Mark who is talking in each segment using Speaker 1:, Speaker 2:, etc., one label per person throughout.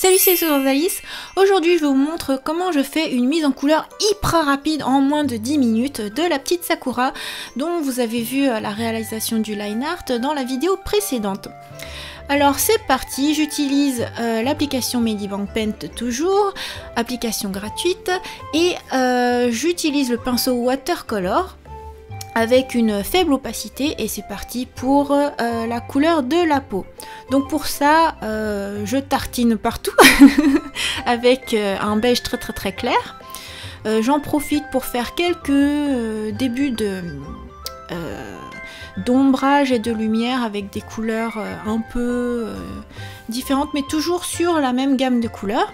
Speaker 1: Salut, c'est Alice. Aujourd'hui, je vous montre comment je fais une mise en couleur hyper rapide en moins de 10 minutes de la petite Sakura dont vous avez vu la réalisation du line art dans la vidéo précédente. Alors c'est parti, j'utilise l'application Medibank Paint toujours, application gratuite, et j'utilise le pinceau watercolor avec une faible opacité et c'est parti pour la couleur de la peau. Donc pour ça, je tartine partout avec un beige très clair. J'en profite pour faire quelques débuts d'ombrage et de lumière avec des couleurs un peu différentes, mais toujours sur la même gamme de couleurs.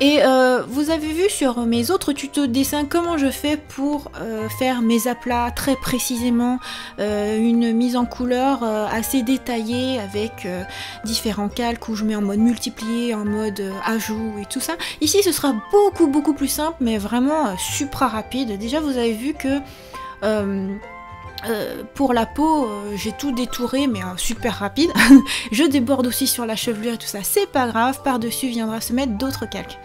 Speaker 1: Et vous avez vu sur mes autres tutos de dessin comment je fais pour faire mes aplats très précisément, une mise en couleur assez détaillée avec différents calques où je mets en mode multiplié, en mode ajout et tout ça. Ici ce sera beaucoup plus simple mais vraiment super rapide. Déjà vous avez vu que pour la peau, j'ai tout détouré, mais super rapide. Je déborde aussi sur la chevelure et tout ça, c'est pas grave. Par-dessus viendra se mettre d'autres calques.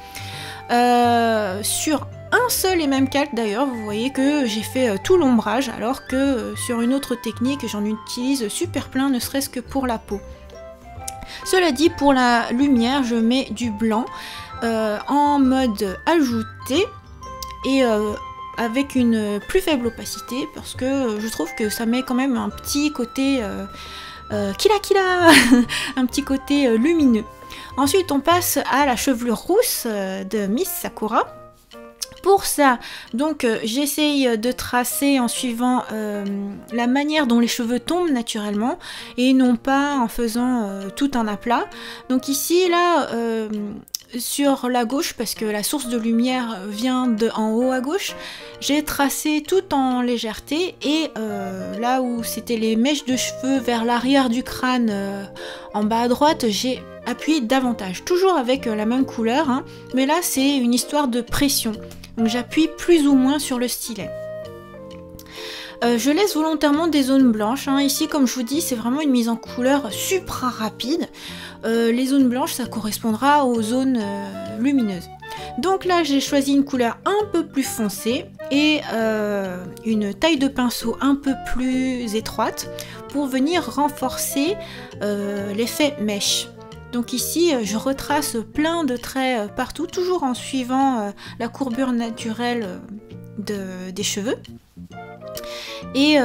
Speaker 1: Sur un seul et même calque d'ailleurs, vous voyez que j'ai fait tout l'ombrage, alors que sur une autre technique, j'en utilise super plein, ne serait-ce que pour la peau. Cela dit, pour la lumière, je mets du blanc en mode ajouté et avec une plus faible opacité parce que je trouve que ça met quand même un petit côté kila un petit côté lumineux. Ensuite on passe à la chevelure rousse de Miss Sakura. Pour ça, donc j'essaye de tracer en suivant la manière dont les cheveux tombent naturellement et non pas en faisant tout un aplat. Donc ici là sur la gauche, parce que la source de lumière vient de en haut à gauche, j'ai tracé tout en légèreté et là où c'était les mèches de cheveux vers l'arrière du crâne en bas à droite, j'ai appuyé davantage, toujours avec la même couleur, hein, mais là c'est une histoire de pression, donc j'appuie plus ou moins sur le stylet. Je laisse volontairement des zones blanches, hein. Ici comme je vous dis c'est vraiment une mise en couleur super rapide. Les zones blanches ça correspondra aux zones lumineuses. Donc là j'ai choisi une couleur un peu plus foncée et une taille de pinceau un peu plus étroite pour venir renforcer l'effet mèche. Donc ici je retrace plein de traits partout, toujours en suivant la courbure naturelle des cheveux. Et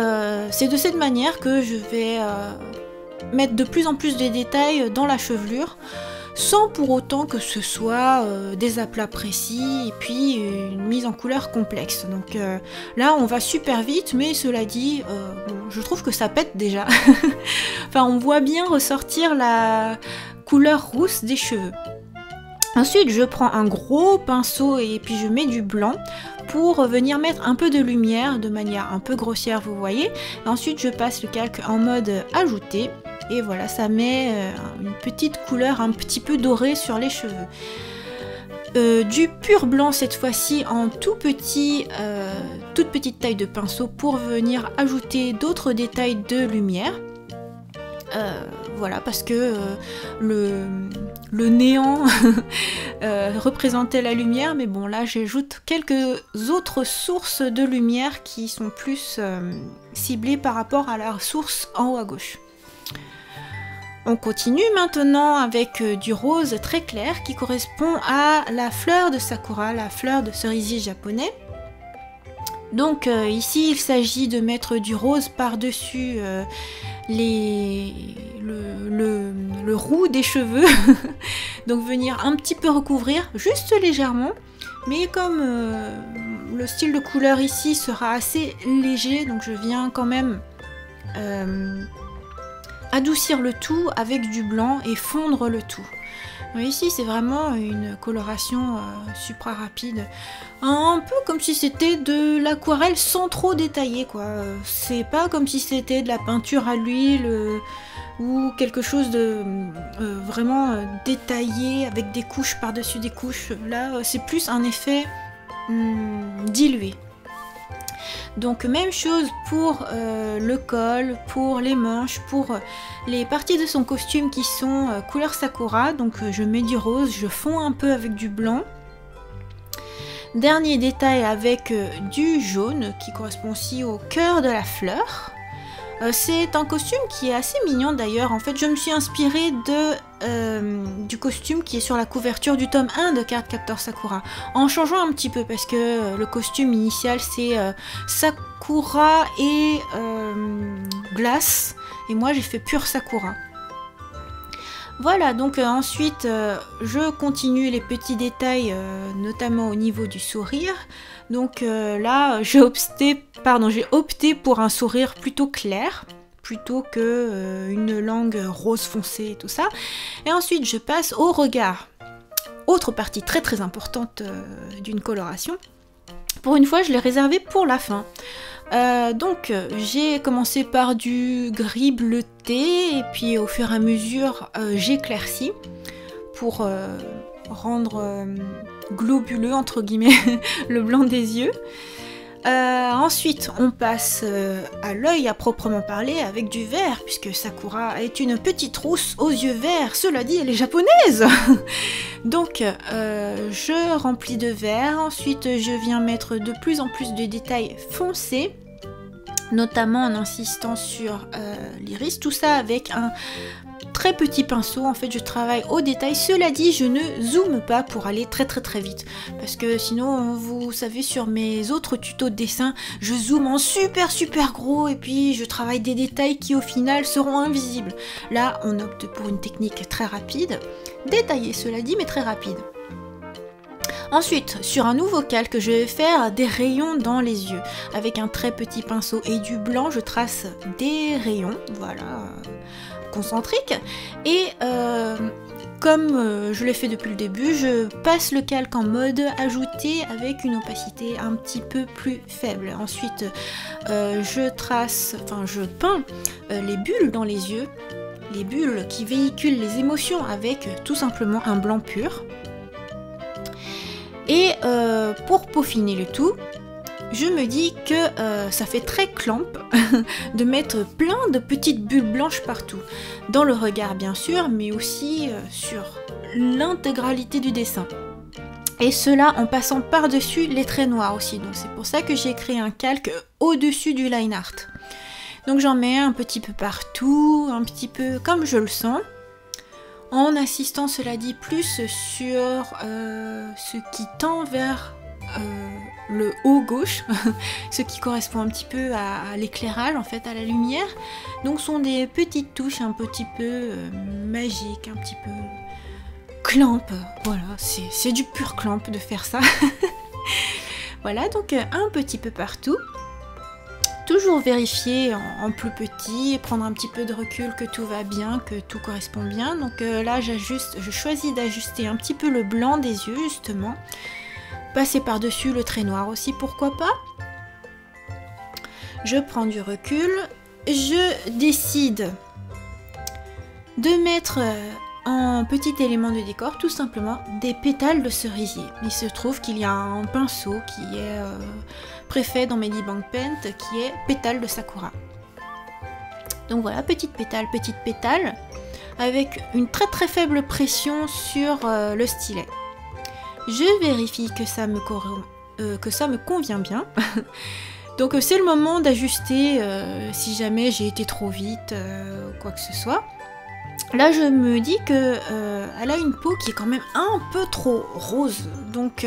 Speaker 1: c'est de cette manière que je vais mettre de plus en plus de détails dans la chevelure, sans pour autant que ce soit des aplats précis et puis une mise en couleur complexe. Donc là on va super vite, mais cela dit, bon, je trouve que ça pète déjà. Enfin on voit bien ressortir la couleur rousse des cheveux. Ensuite je prends un gros pinceau et puis je mets du blanc pour venir mettre un peu de lumière de manière un peu grossière, vous voyez. Ensuite je passe le calque en mode ajouté et voilà, ça met une petite couleur un petit peu dorée sur les cheveux. Du pur blanc cette fois-ci en toute petite taille de pinceau pour venir ajouter d'autres détails de lumière. Voilà, parce que le néant représentait la lumière, mais bon là j'ajoute quelques autres sources de lumière qui sont plus ciblées par rapport à la source en haut à gauche. On continue maintenant avec du rose très clair qui correspond à la fleur de Sakura, la fleur de cerisier japonais. Donc ici il s'agit de mettre du rose par-dessus le roux des cheveux. Donc venir un petit peu recouvrir, juste légèrement. Mais comme le style de couleur ici sera assez léger, donc je viens quand même adoucir le tout avec du blanc et fondre le tout. Donc ici c'est vraiment une coloration super rapide, un peu comme si c'était de l'aquarelle sans trop détailler quoi. C'est pas comme si c'était de la peinture à l'huile ou quelque chose de vraiment détaillé avec des couches par-dessus des couches. Là c'est plus un effet dilué. Donc même chose pour le col, pour les manches, pour les parties de son costume qui sont couleur sakura. Donc je mets du rose, je fonds un peu avec du blanc. Dernier détail avec du jaune qui correspond aussi au cœur de la fleur. C'est un costume qui est assez mignon d'ailleurs. En fait, je me suis inspirée du costume qui est sur la couverture du tome 1 de Cardcaptor Sakura. En changeant un petit peu parce que le costume initial c'est Sakura et glace. Et moi j'ai fait pure Sakura. Voilà, donc ensuite je continue les petits détails, notamment au niveau du sourire. Donc là, j'ai opté pour un sourire plutôt clair, plutôt que une langue rose foncé et tout ça. Et ensuite, je passe au regard. Autre partie très très importante d'une coloration. Pour une fois, je l'ai réservé pour la fin. Donc j'ai commencé par du gris bleuté et puis au fur et à mesure j'éclaircis pour rendre globuleux entre guillemets le blanc des yeux. Ensuite on passe à l'œil à proprement parler avec du vert puisque Sakura est une petite rousse aux yeux verts, cela dit elle est japonaise. Donc je remplis de vert, ensuite je viens mettre de plus en plus de détails foncés, notamment en insistant sur l'iris, tout ça avec un très petit pinceau. En fait je travaille au détail, cela dit je ne zoome pas pour aller très vite parce que sinon vous savez sur mes autres tutos de dessin je zoome en super gros et puis je travaille des détails qui au final seront invisibles. Là on opte pour une technique très rapide, détaillée cela dit mais très rapide. Ensuite, sur un nouveau calque, je vais faire des rayons dans les yeux. Avec un très petit pinceau et du blanc, je trace des rayons, voilà, concentriques. Et comme je l'ai fait depuis le début, je passe le calque en mode ajouté avec une opacité un petit peu plus faible. Ensuite, je peins les bulles dans les yeux, les bulles qui véhiculent les émotions avec tout simplement un blanc pur. Et pour peaufiner le tout, je me dis que ça fait très clamp de mettre plein de petites bulles blanches partout. Dans le regard bien sûr, mais aussi sur l'intégralité du dessin. Et cela en passant par-dessus les traits noirs aussi. Donc c'est pour ça que j'ai créé un calque au-dessus du line art. Donc j'en mets un petit peu partout, un petit peu comme je le sens. En insistant, cela dit, plus sur ce qui tend vers le haut gauche, ce qui correspond un petit peu à l'éclairage, en fait, à la lumière. Donc, ce sont des petites touches un petit peu magiques, un petit peu clamp. Voilà, c'est du pur clamp de faire ça. Voilà, donc un petit peu partout. Toujours vérifier en plus petit, prendre un petit peu de recul que tout va bien, que tout correspond bien. Donc là je choisis d'ajuster un petit peu le blanc des yeux justement. Passer par-dessus le trait noir aussi, pourquoi pas. Je prends du recul, je décide de mettre en petit élément de décor tout simplement des pétales de cerisier. Il se trouve qu'il y a un pinceau qui est préfet dans Medibank Paint qui est pétale de Sakura. Donc voilà, petite pétale avec une très faible pression sur le stylet. Je vérifie que ça me convient bien. Donc c'est le moment d'ajuster si jamais j'ai été trop vite ou quoi que ce soit. Là je me dis que elle a une peau qui est quand même un peu trop rose. Donc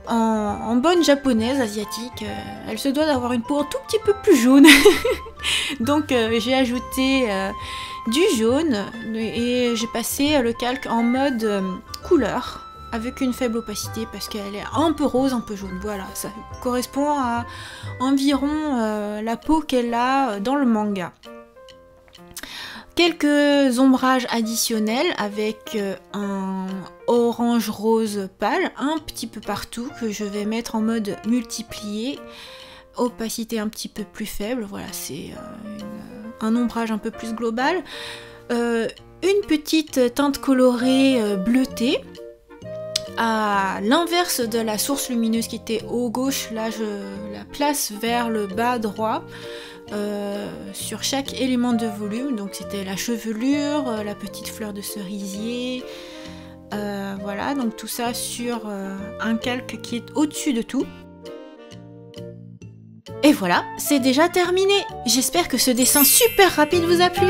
Speaker 1: en bonne japonaise, asiatique, elle se doit d'avoir une peau un tout petit peu plus jaune. Donc j'ai ajouté du jaune et j'ai passé le calque en mode couleur avec une faible opacité parce qu'elle est un peu rose, un peu jaune. Voilà, ça correspond à environ la peau qu'elle a dans le manga. Quelques ombrages additionnels avec un orange rose pâle un petit peu partout que je vais mettre en mode multiplié, opacité un petit peu plus faible. Voilà, c'est un ombrage un peu plus global. Une petite teinte colorée bleutée à l'inverse de la source lumineuse qui était au gauche, là je la place vers le bas droit sur chaque élément de volume. Donc c'était la chevelure, la petite fleur de cerisier, voilà, donc tout ça sur un calque qui est au-dessus de tout. Et voilà, c'est déjà terminé. J'espère que ce dessin super rapide vous a plu.